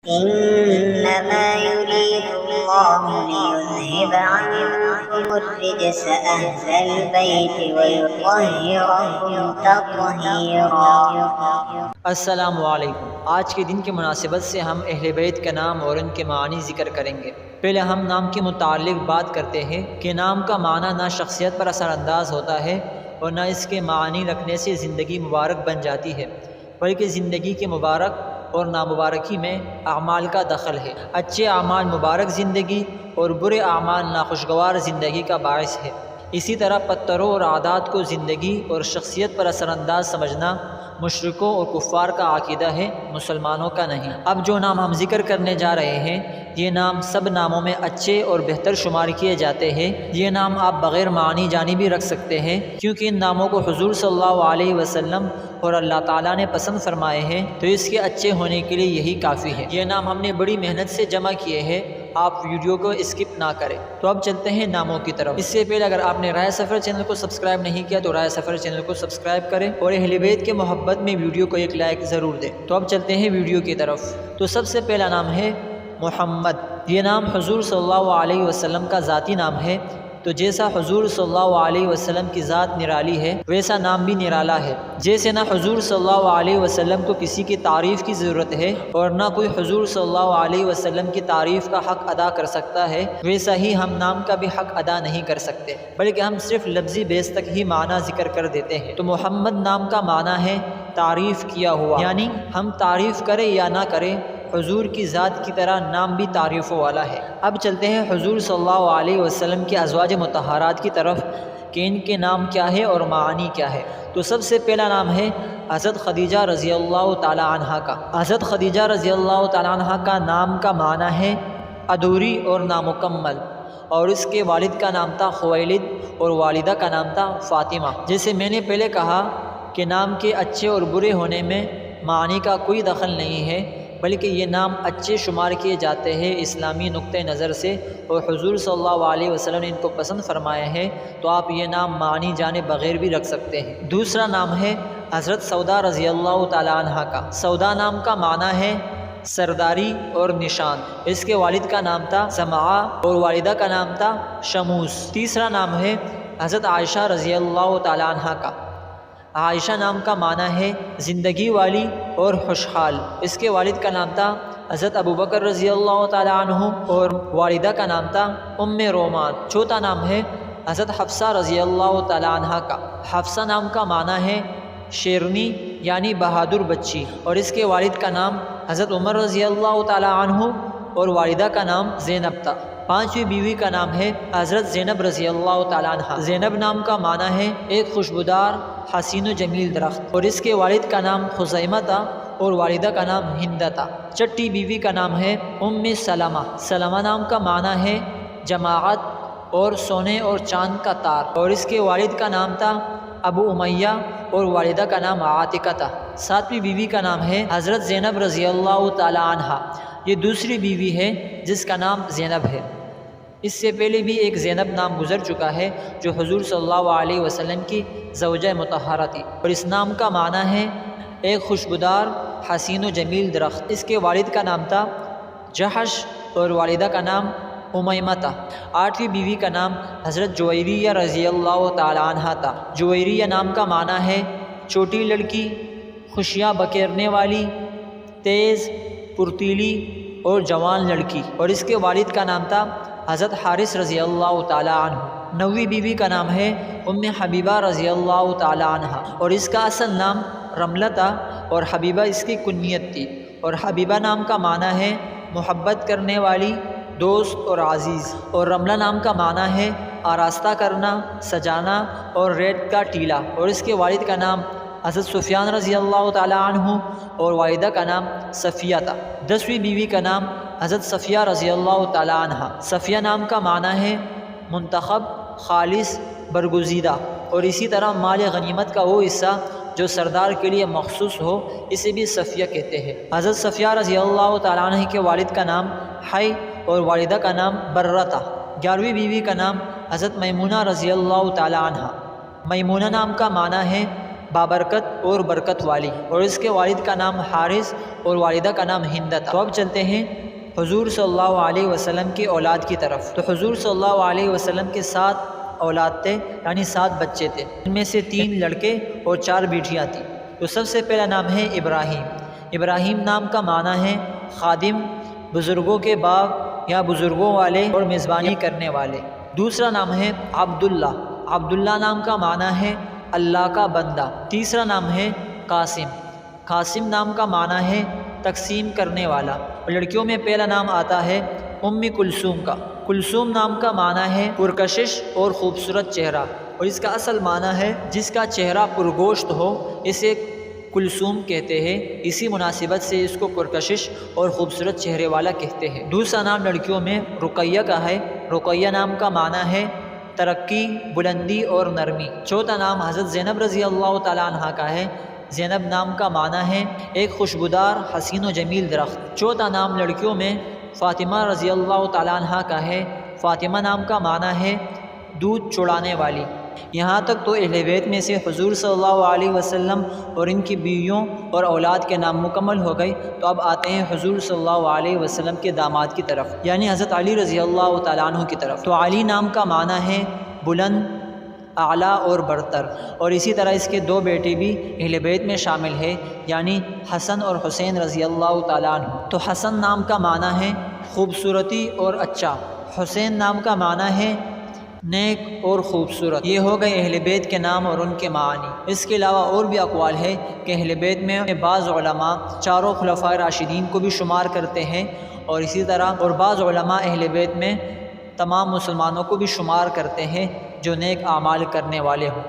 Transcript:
إنما يريد الله ليذهب عنكم الرجس أهل البيت ويطهركم تطهيرا۔ السلام علیکم۔ آج کے دن کی مناسبت سے ہم اہل بیت کا نام اور ان کے معنی ذکر کریں گے۔ پہلے ہم نام کے متعلق بات کرتے ہیں کہ نام کا معنی نہ شخصیت پر اثر انداز ہوتا ہے اور نہ اس کے معنی رکھنے سے زندگی مبارک بن جاتی ہے، بلکہ زندگی کے مبارک اور نامبارکی میں اعمال کا دخل ہے۔ اچھے اعمال مبارک زندگی اور برے اعمال ناخوشگوار زندگی کا باعث ہے۔ اسی طرح پتروں اور عادات کو زندگی اور شخصیت پر اثر انداز سمجھنا مشرکوں اور کفار کا عقیدہ ہے، مسلمانوں کا نہیں۔ اب جو نام ہم ذکر کرنے جا رہے ہیں، یہ نام سب ناموں میں اچھے اور بہتر شمار کیے جاتے ہیں۔ یہ نام آپ بغیر معنی جانی بھی رکھ سکتے ہیں، کیونکہ ان ناموں کو حضور صلی اللہ علیہ وسلم اور اللہ تعالیٰ نے پسند فرمائے ہیں، تو اس کے اچھے ہونے کے لیے یہی کافی ہے۔ یہ نام ہم نے بڑی محنت سے جمع کیے ہیں، آپ ویڈیو کو اسکپ نہ کریں۔ تو اب چلتے ہیں ناموں کی طرف۔ اس سے پہلے اگر آپ نے رائے سفر چینل کو سبسکرائب نہیں کیا تو رائے سفر چینل کو سبسکرائب کریں اور اہل بیت کے محبت میں ویڈیو کو ایک لائک ضرور دیں۔ تو اب چلتے ہیں ویڈیو کی طرف۔ تو سب سے پہلا نام ہے محمد۔ یہ نام حضور صلی اللہ علیہ وسلم کا ذاتی نام ہے، تو جیسا حضور صلی اللہ علیہ وسلم کی ذات نرالی ہے، ویسا نام بھی نرالا ہے۔ جیسے نہ حضور صلی اللہ علیہ وسلم کو کسی کی تعریف کی ضرورت ہے اور نہ کوئی حضور صلی اللہ علیہ وسلم کی تعریف کا حق ادا کر سکتا ہے، ویسا ہی ہم نام کا بھی حق ادا نہیں کر سکتے، بلکہ ہم صرف لفظی بیس تک ہی معنی ذکر کر دیتے ہیں۔ تو محمد نام کا معنی ہے تعریف کیا ہوا، یعنی ہم تعریف کریں یا نہ کریں، حضور کی ذات کی طرح نام بھی تعریفوں والا ہے۔ اب چلتے ہیں حضور صلی اللہ علیہ وسلم کے ازواج مطہرات کی طرف کہ ان کے نام کیا ہے اور معانی کیا ہے۔ تو سب سے پہلا نام ہے حضرت خدیجہ رضی اللہ تعالی عنہا کا۔ حضرت خدیجہ رضی اللہ تعالی عنہا کا نام کا معنی ہے ادھوری اور نامکمل، اور اس کے والد کا نام تھا خویلد اور والدہ کا نام تھا فاطمہ۔ جیسے میں نے پہلے کہا کہ نام کے اچھے اور برے ہونے میں معنی کا کوئی دخل نہیں ہے، بلکہ یہ نام اچھے شمار کیے جاتے ہیں اسلامی نقطہ نظر سے، اور حضور صلی اللہ علیہ وسلم نے ان کو پسند فرمایا ہے، تو آپ یہ نام معنی جانے بغیر بھی رکھ سکتے ہیں۔ دوسرا نام ہے حضرت سودا رضی اللہ تعالی عنہا کا۔ سودا نام کا معنی ہے سرداری اور نشان۔ اس کے والد کا نام تھا سمعہ اور والدہ کا نام تھا شموس۔ تیسرا نام ہے حضرت عائشہ رضی اللہ تعالی عنہا کا۔ عائشہ نام کا معنی ہے زندگی والی اور خوشحال۔ اس کے والد کا نام تھا حضرت ابوبکر رضی اللہ تعالی عنہ اور والدہ کا نام تھا ام رومان۔ چوتھا نام ہے حضرت حفصہ رضی اللہ تعالی عنہ کا۔ حفصہ نام کا معنی ہے شیرنی، یعنی بہادر بچی، اور اس کے والد کا نام حضرت عمر رضی اللہ تعالی عنہ اور والدہ کا نام زینب تھا۔ پانچویں بیوی کا نام ہے حضرت زینب رضی اللہ تعالی عنہ۔ زینب نام کا معنی ہے ایک خوشبودار حسین و جمیل درخت، اور اس کے والد کا نام خزیمہ تھا اور والدہ کا نام ہندہ تھا۔ چھٹی بیوی کا نام ہے ام سلمہ۔ سلمہ نام کا معنی ہے جماعت اور سونے اور چاند کا تار، اور اس کے والد کا نام تھا ابو امیہ اور والدہ کا نام عاتقہ تھا۔ ساتویں بیوی کا نام ہے حضرت زینب رضی اللہ تعالی عنہ۔ یہ دوسری بیوی ہے جس کا نام زینب ہے۔ اس سے پہلے بھی ایک زینب نام گزر چکا ہے جو حضور صلی اللہ علیہ وسلم کی زوجہ مطہرہ تھی، اور اس نام کا معنی ہے ایک خوشبودار حسین و جمیل درخت۔ اس کے والد کا نام تھا جحش اور والدہ کا نام امیمہ تھا۔ آٹھویں بیوی کا نام حضرت جویریہ رضی اللہ تعالی عنہا تھا۔ جویریہ نام کا معنی ہے چھوٹی لڑکی، خوشیاں بکھیرنے والی، تیز، پرتیلی اور جوان لڑکی، اور اس کے والد کا نام تھا حضرت حارث رضی اللہ تعالی عنہ۔ نویں بیوی کا نام ہے ام حبیبہ رضی اللہ تعالی عنہ، اور اس کا اصل نام رملہ تھا اور حبیبہ اس کی کنیت تھی، اور حبیبہ نام کا معنی ہے محبت کرنے والی، دوست اور عزیز، اور رملہ نام کا معنی ہے آراستہ کرنا، سجانا اور ریت کا ٹیلا، اور اس کے والد کا نام حضرت سفیان رضی اللہ تعالی عنہ اور والدہ کا نام صفیہ تھا۔ 10ویں بیوی کا نام حضرت صفیہ رضی اللہ تعالی عنہ۔ صفیہ نام کا معنی ہے منتخب، خالص، برگزیدہ، اور اسی طرح مال غنیمت کا وہ حصہ جو سردار کے لیے مخصوص ہو، اسے بھی صفیہ کہتے ہیں۔ حضرت صفیہ رضی اللہ تعالی عنہ کے والد کا نام حی اور والدہ کا نام برہ تھا۔ 11ویں بیوی کا نام حضرت میمونہ رضی اللہ تعالی عنہ۔ میمونہ نام کا معنی ہے بابرکت اور برکت والی، اور اس کے والد کا نام حارث اور والدہ کا نام ہند تھا۔ تو اب چلتے ہیں حضور صلی اللہ علیہ وسلم کی اولاد کی طرف۔ تو حضور صلی اللہ علیہ وسلم کے 7 اولاد تھے، یعنی 7 بچے تھے، ان میں سے 3 لڑکے اور 4 بیٹیاں تھیں۔ تو سب سے پہلا نام ہے ابراہیم۔ ابراہیم نام کا معنی ہے خادم، بزرگوں کے باغ یا بزرگوں والے اور میزبانی کرنے والے۔ دوسرا نام ہے عبداللہ۔ عبداللہ نام کا معنی ہے اللہ کا بندہ۔ تیسرا نام ہے قاسم۔ قاسم نام کا معنی ہے تقسیم کرنے والا۔ اور لڑکیوں میں پہلا نام آتا ہے ام کلثوم کا۔ کلثوم نام کا معنی ہے پرکشش اور خوبصورت چہرہ، اور اس کا اصل معنی ہے جس کا چہرہ پرگوشت ہو، اسے کلثوم کہتے ہیں، اسی مناسبت سے اس کو پرکشش اور خوبصورت چہرے والا کہتے ہیں۔ دوسرا نام لڑکیوں میں رقیہ کا ہے۔ رقیہ نام کا معنی ہے ترقی، بلندی اور نرمی۔ چوتھا نام حضرت زینب رضی اللہ تعالیٰ عنہ کا ہے۔ زینب نام کا معنی ہے ایک خوشبودار حسین و جمیل درخت۔ چوتھا نام لڑکیوں میں فاطمہ رضی اللہ تعالیٰ عنہ کا ہے۔ فاطمہ نام کا معنی ہے دودھ چڑانے والی۔ یہاں تک تو اہل بیت میں سے حضور صلی اللہ علیہ وسلم اور ان کی بیویوں اور اولاد کے نام مکمل ہو گئے۔ تو اب آتے ہیں حضور صلی اللہ علیہ وسلم کے داماد کی طرف، یعنی حضرت علی رضی اللہ تعالیٰ عنہ کی طرف۔ تو علی نام کا معنی ہے بلند، اعلیٰ اور برتر، اور اسی طرح اس کے 2 بیٹے بھی اہل بیت میں شامل ہے، یعنی حسن اور حسین رضی اللہ تعالیٰ عنہ۔ تو حسن نام کا معنی ہے خوبصورتی اور اچھا، حسین نام کا معنی ہے نیک اور خوبصورت۔ یہ ہو گئے اہل بیت کے نام اور ان کے معانی۔ اس کے علاوہ اور بھی اقوال ہے کہ اہل بیت میں بعض علماء 4 خلفاء راشدین کو بھی شمار کرتے ہیں، اور اسی طرح اور بعض علماء اہل بیت میں تمام مسلمانوں کو بھی شمار کرتے ہیں جو نیک اعمال کرنے والے ہوں۔